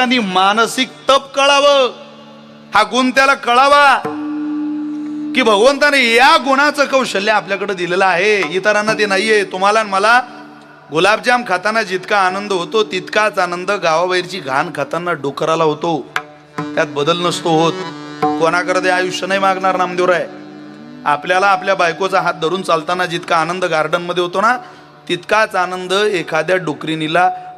एखादी मानसिक तप कळावं, हा गुण त्याला कळावा की भगवंताने या गुणाचं कौशल्य आपल्याकडे दिलेलं आहे, इतरांना ते नाहीये. तुम्हाला आणि मला गुलाबजाम खाताना जितका आनंद होतो तितकाच आनंद गावाबाहेरची घाण खाताना डोकराला होतो. त्यात बदल नसतो होत. कोणाकडे आयुष्य नाही मागणार नामदेवराय. आपल्याला आपल्या बायकोचा हात धरून चालताना जितका आनंद गार्डन मध्ये होतो ना, तितकाच आनंद एखाद्या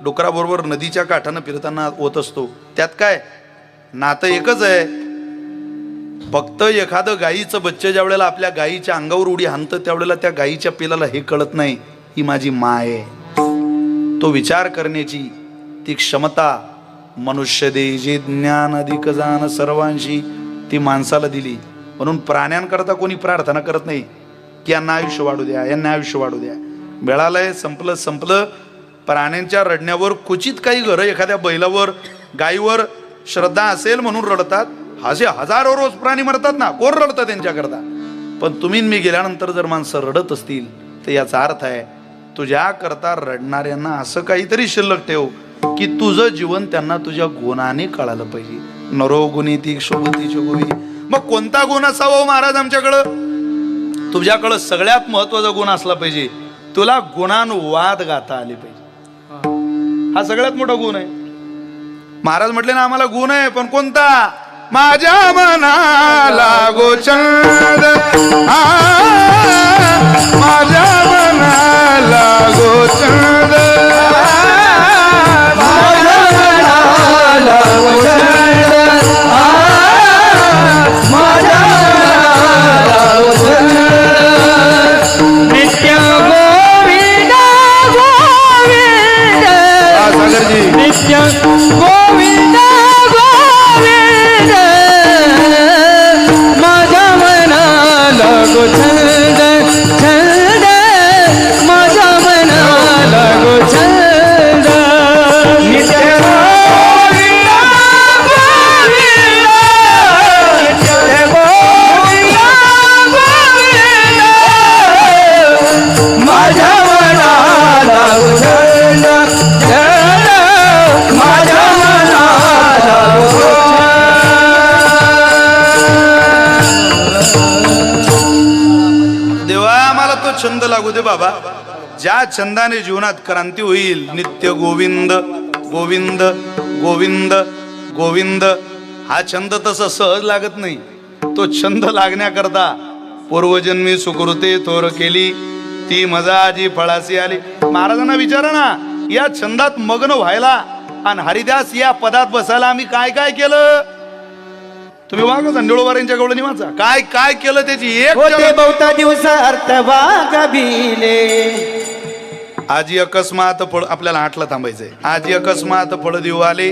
डोकराबरोबर नदीच्या काठानं फिरताना होत असतो. त्यात काय, नातं एकच आहे. फक्त एखादं गाईचं बच्चे ज्या वेळेला आपल्या गाईच्या अंगावर उडी हाणतं त्यावेळेला त्या गाईच्या पिलाला हे कळत नाही ही माझी माय आहे. तो विचार करण्याची ती क्षमता मनुष्य दे जे ज्ञान अधिक जाण सर्वांशी ती माणसाला दिली. म्हणून प्राण्यांकरता कोणी प्रार्थना करत नाही की यांना आयुष्य वाढू द्या, यांना आयुष्य वाढू द्या. मिळालंय, संपलं. प्राण्यांच्या रडण्यावर क्वचित काही घरं एखाद्या बैलावर गायीवर श्रद्धा असेल म्हणून रडतात. असे हजारो रोज प्राणी मरतात ना, कोण रडतं त्यांच्याकरता. पण तुम्ही मी गेल्यानंतर जर माणसं रडत असतील तर याचा अर्थ आहे तुझ्या करता रडणाऱ्यांना असं काहीतरी शिल्लक ठेव की तुझं जीवन त्यांना तुझ्या गुणाने कळालं पाहिजे. नरो गुणिती शोभतीच्या गोवी. मग कोणता गुण असावा महाराज आमच्याकडं? तुझ्याकडं सगळ्यात महत्वाचा गुण असला पाहिजे, तुला गुणानुवाद गाता आले पाहिजे. हा सगळ्यात मोठा गुण आहे. महाराज म्हटले ना आम्हाला गुण आहे, पण कोणता? माझ्या मनाला गोचंद, माझ्या मनाला गोचंद, माझ्या मनाला गोचंद, माझ्या मनाला गोचंद. नित्य गोविंद गोविंद, सागरजी नित्य गोविंद गोविंद, माझ्या मनाला गोचंद छंद, माझ्या मनाला गोचंद. नित्य गोविंद गोविंद, नित्य गोविंद गोविंद, माझ्या मनाला गोचंद छंद, माझ्या मनाला गोचंद. देवा आम्हाला तो छंद लागू दे बाबा, ज्या छंदाने जीवनात क्रांती होईल. नित्य गोविंद गोविंद गोविंद गोविंद हा छंद तसा सहज लागत नाही. तो छंद लागण्याकरता पूर्वजन्मी सुकृते थोर केली ती मजा आजी फळासी आली. महाराजांना विचारा ना, या छंदात मग्न व्हायला आणि हरिदास या पदात बसायला आम्ही काय काय केलं? तुम्ही वागा संडोळवाऱ्यांच्या गवळणी वाचा, काय काय केलं त्याची एक होते बहुता दिवस अर्थ वागविले. आजी अकस्मात फळ, आपल्याला आठला थांबायचंय. आजी अकस्मात फळ देऊ आले,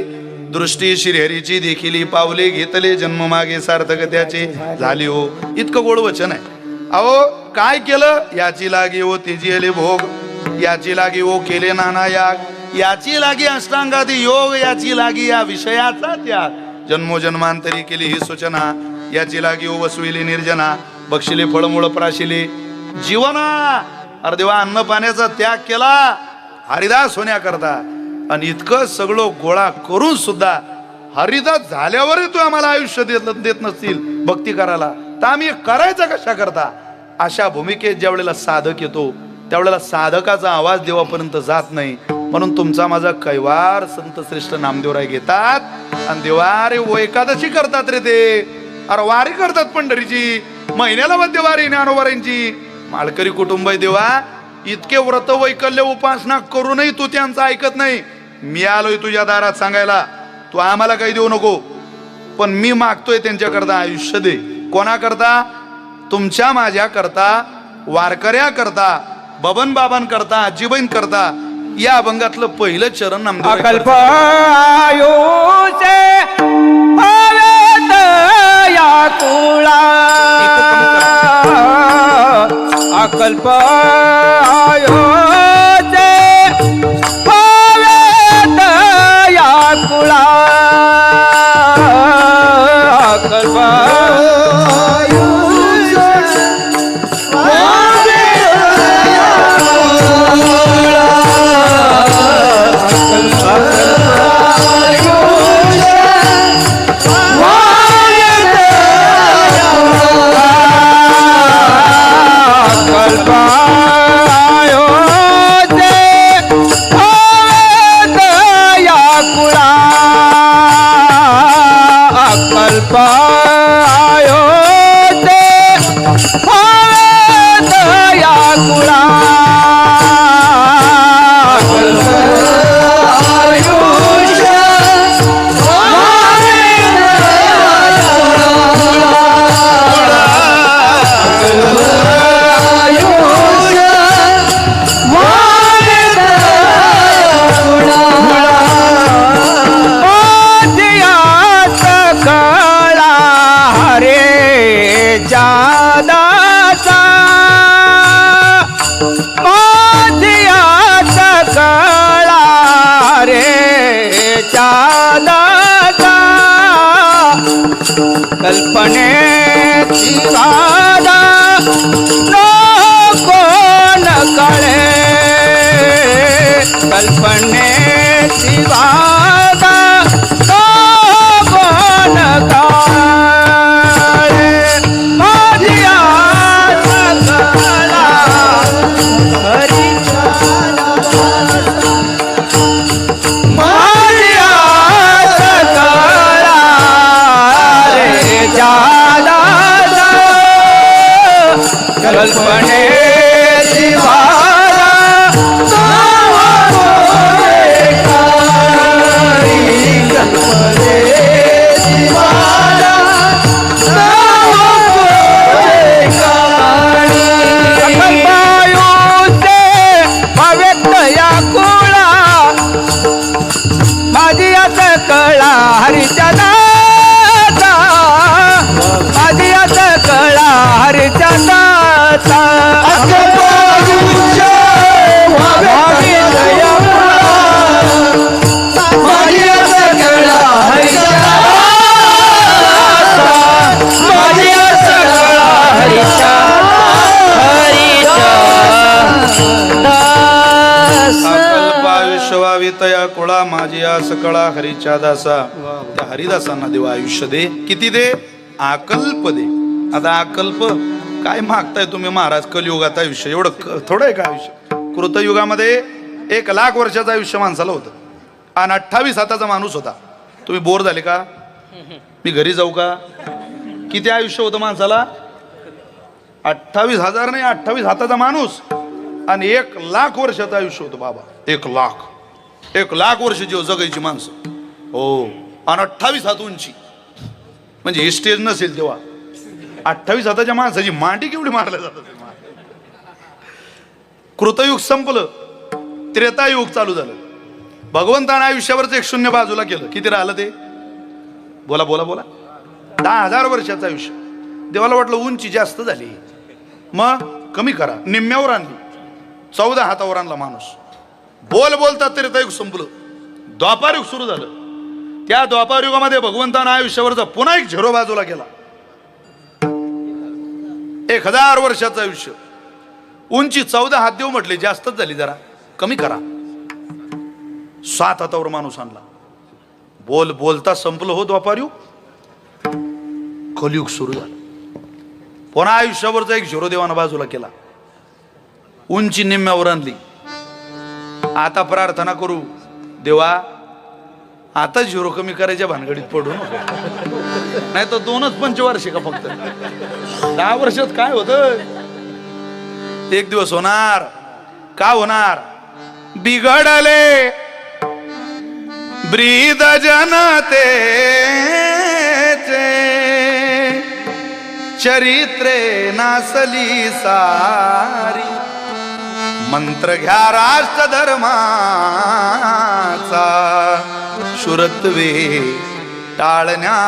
दृष्टी श्रीहरीची देखील पावले घेतले, जन्म मागे सार्थक त्याचे झाले हो. इतकं गोड वचन आहे. अहो काय केलं? याची लागी हो तेजी आले भोग, याची लागी हो केले नाना याग, याची लागी अष्टांगादी योग, याची लागी या विषयाचा त्याग, जन्मोजन्मांतरी केली ही सूचना, याची लागी हो वसविली निर्जना, बक्षिले फळमुळ प्राशिले जीवना. अरे देवा अन्न पाण्याचा त्याग केला हरिदास होण्याकरता, आणि इतकं सगळं गोळा करून सुद्धा हरिदास झाल्यावरही तू आम्हाला आयुष्य देत नसतील भक्ती करायला, तर आम्ही करायचं कशा करता? अशा भूमिकेत ज्या वेळेला साधक येतो त्यावेळेला साधकाचा आवाज देवापर्यंत जात नाही. म्हणून तुमचा माझा कैवार संत श्रेष्ठ नामदेवराय घेतात आणि देवा रे वो एकादशी करतात रे ते, अरे वारी करतात पंढरीची, महिन्याला मध्यवारी ज्ञानोबारांची. माळकरी कुटुंब आहे देवा, इतके व्रत वैकल्य उपासना करूनही तू त्यांचं ऐकत नाही. मी आलोय तुझ्या दारात सांगायला, तू आम्हाला काही देऊ नको, पण मी मागतोय त्यांच्याकरता आयुष्य दे. कोणाकरता? तुमच्या माझ्या करता, वारकऱ्या करता, बबन बाबांकरता, आजीबाईं करता. या अभंगातलं पहिलं चरण नामदेव. अकल्प आयुषे हवेत या कुळा, अकल्प आयुषे हवेत या कुळा, अकल्प Oh हरीच्या दासा माझी आता कळा हरीच्या दासा व्हावी दया माझी आता कळा हरीच्या दासा माझी आता कळा हरीच्या विषवावितया कुळा माझी आस कळा हरीच्या दासा. त्या हरिदासांना देवा आयुष्य दे. किती दे? आकल्प दे. आता आकल्प काय मागताय तुम्ही महाराज? कलियुगात आयुष्य एवढं थोडं आहे का आयुष्य? कृतयुगामध्ये 1,00,000 वर्षाचं आयुष्य माणसाला होतं आणि 28 हाताचा माणूस होता. तुम्ही बोर झाले का? मी घरी जाऊ का? किती आयुष्य होतं माणसाला? 28,000 नाही, 28 हाताचा माणूस आणि 1,00,000 वर्षाचं आयुष्य होतं बाबा. 1,00,000 वर्ष जीव जगायची माणसं. हो, आणि 28 हात उंची. म्हणजे हे स्टेज नसेल तेव्हा 28 हाताच्या माणसाची मांडी केवढी मारल्या जातात. कृतयुग संपलं, त्रेतायुग चालू झालं. भगवंतानं आयुष्यावरच एक शून्य बाजूला केलं. किती राहिलं ते? बोला बोला बोला. 10,000 वर्षाचं आयुष्य. देवाला वाटलं उंची जास्त झाली, मग कमी करा. निम्म्यावर आणली. 14 हातावर आणला माणूस. बोल बोलतात त्रेतायुग संपलं, द्वापार युग सुरू झालं. त्या द्वापार युगामध्ये भगवंतानं आयुष्यावरचा पुन्हा एक झिरो बाजूला केला. 1,000 वर्षाचं आयुष्य. उंची 14 हात देऊ म्हटले, जास्तच झाली, जरा कमी करा. 7 हातावर माणूस आणला. बोल बोलता संपलं हो द्वापार युग. कलियुग सुरू झालं. पुन्हा आयुष्यावरचा एक झिरो देवानं बाजूला केला. उंची निम्म्यावर आणली. आता प्रार्थना करू, देवा आता झिरो कमी करायच्या भानगडीत पडू नको. नाही तर 2च पंचवार्षिक फक्त. 10 वर्षात काय होतं? एक दिवस होणार. का होणार? बिघडले ब्रीद जनतेचे चरित्रे नासली सारी. मंत्र घ्या राष्ट्र धर्माचा शुरत्वे टाळण्या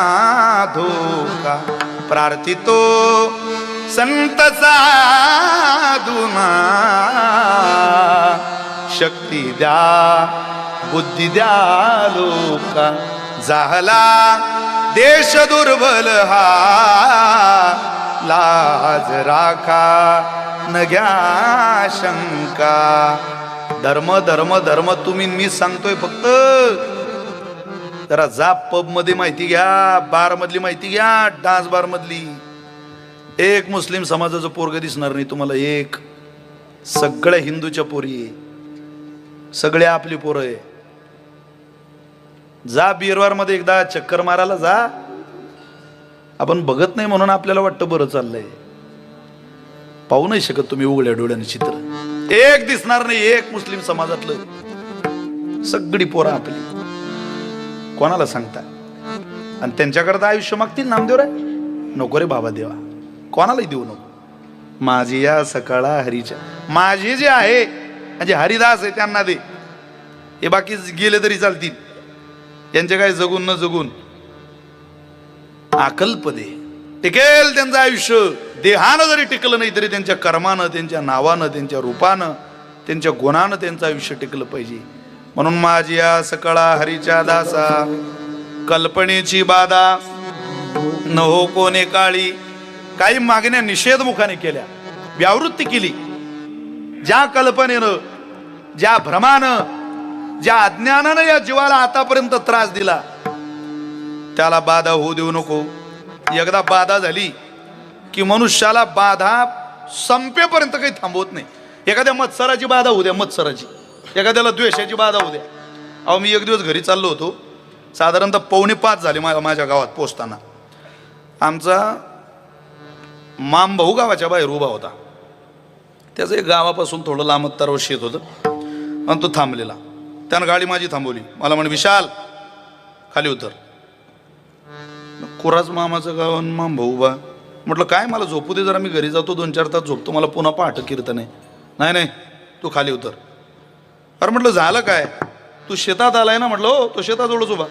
धोका. प्रार्थितो संत साधुना शक्ती द्या बुद्धी द्या लोका. झाला देश दुर्बल हा लाज राखा न घ्या शंका. धर्म धर्म धर्म तुम्ही मी सांगतोय फक्त. जरा जा पब मध्ये माहिती घ्या, बार मधली माहिती घ्या, डान्स बार मधली. एक मुस्लिम समाजाचं पोरग दिसणार नाही तुम्हाला. एक सगळ्या हिंदूच्या पोरी आहे, सगळ्या आपली पोरं आहे. जा बिरवार मध्ये एकदा चक्कर मारायला जा. आपण बघत नाही म्हणून आपल्याला वाटतं बरं चाललंय. पाहू नाही शकत तुम्ही उघड्या डोळ्याने चित्र. एक दिसणार नाही एक मुस्लिम समाजातलं. सगळी पोरं आपली. कोणाला सांगता? आणि त्यांच्याकरता आयुष्य मागतील नामदेव रे. नको रे बाबा देवा, कोणालाही देऊ नको. माझी या सकाळा हरीच्या. माझी जे आहे म्हणजे हरिदास आहे त्यांना दे. हे बाकी गेले तरी चालतील. यांचे काय जगून न जगून आकल्प दे. टिकेल त्यांचं आयुष्य. देहानं जरी टिकलं नाही तरी त्यांच्या कर्मानं, त्यांच्या नावानं, त्यांच्या रूपानं, त्यांच्या गुणानं त्यांचं आयुष्य टिकलं पाहिजे. म्हणून माझी या सकाळा हरीच्या दासा. कल्पनेची बाधा न हो कोणे काळी. काही मागण्या निषेधमुखाने केल्या, व्यावृत्ती केली. ज्या कल्पनेनं, ज्या भ्रमानं, ज्या अज्ञानानं या जीवाला आतापर्यंत त्रास दिला त्याला बाधा होऊ देऊ नको. एकदा बाधा झाली की मनुष्याला बाधा संपेपर्यंत काही थांबवत नाही. एखाद्या मत्सराची बाधा होऊ द्या, मत्सराची. एखाद्याला द्वेषाची बाधा होऊ द्या. अहो मी एक दिवस घरी चाललो होतो. साधारणतः 4:45 झाले माझ्या गावात पोचताना. आमचा माम भाऊ गावाच्या बाहेर उभा होता. त्याचं एक गावापासून थोडं लांब अंतरावर शेत होतं आणि तो थांबलेला. त्यानं गाडी माझी थांबवली. मला म्हणे विशाल खाली उतर. कुराज मामाचं गाव आणि माम भाऊ उभा. म्हटलं काय मला झोपू दे जरा, मी घरी जातो 2-4 तास झोपतो, मला पुन्हा पहाट कीर्तन आहे. नाही नाही तू खाली उतर. अरे म्हटलं झालं काय? तू शेतात आलाय ना? म्हटलं हो. तो शेताजवळच उभा.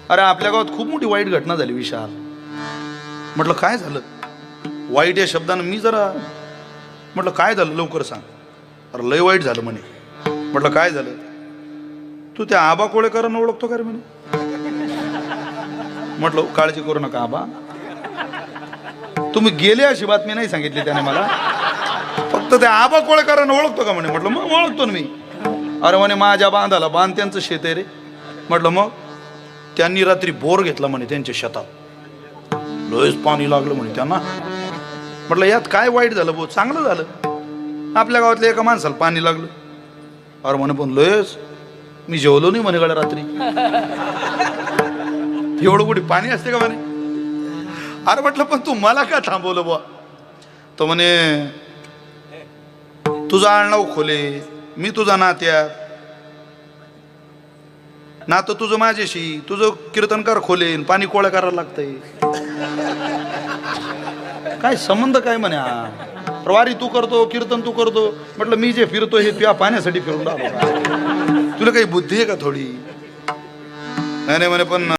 अरे आपल्या गावात खूप मोठी वाईट घटना झाली विशाल. म्हटलं काय झालं? वाईट या शब्दानं मी जरा म्हटलं काय झालं लवकर सांग. अरे लय वाईट झालं म्हणे. म्हटलं काय झालं? तू त्या आबा कोळेकरांना ओळखतो का रे म्हणे. म्हटलं काळजी करू नका आबा, तुम्ही गेले अशी बातमी नाही सांगितली त्याने मला, फक्त त्या आबा कोळेकरांना ओळखतो का म्हणे. म्हटलं मग ओळखतो ना मी. अरे म्हणे माझ्या बांधाला बांध त्यांचं शेत आहे रे. म्हटलं मग? त्यांनी रात्री बोर घेतला म्हणे त्यांच्या शेतात, लयच पाणी लागलं म्हणे त्यांना. म्हटलं यात काय वाईट झालं भाऊ, चांगलं झालं, आपल्या गावातल्या एका माणसाला पाणी लागलं. अरे म्हणे पण लयच, मी जेवलो नाही म्हणे गड्या रात्री. एवढं कुठे पाणी असते का म्हणे. अरे म्हटलं पण तू मला का थांबवलं बुवा. तो म्हणे तुझा आडनाव खोले, मी तुझा नात्यात, नातं तुझं माझ्याशी, तुझं कीर्तनकार खोलेन, पाणी कोळ्या करायला लागतंय. काय संबंध काय म्हणे हा. वारी तू करतो, कीर्तन तू करतो. म्हटलं मी जे फिरतो हे तुझ्या पाण्यासाठी फिरून राहिलो का? तुला काही बुद्धी आहे का थोडी? नाही म्हणे पण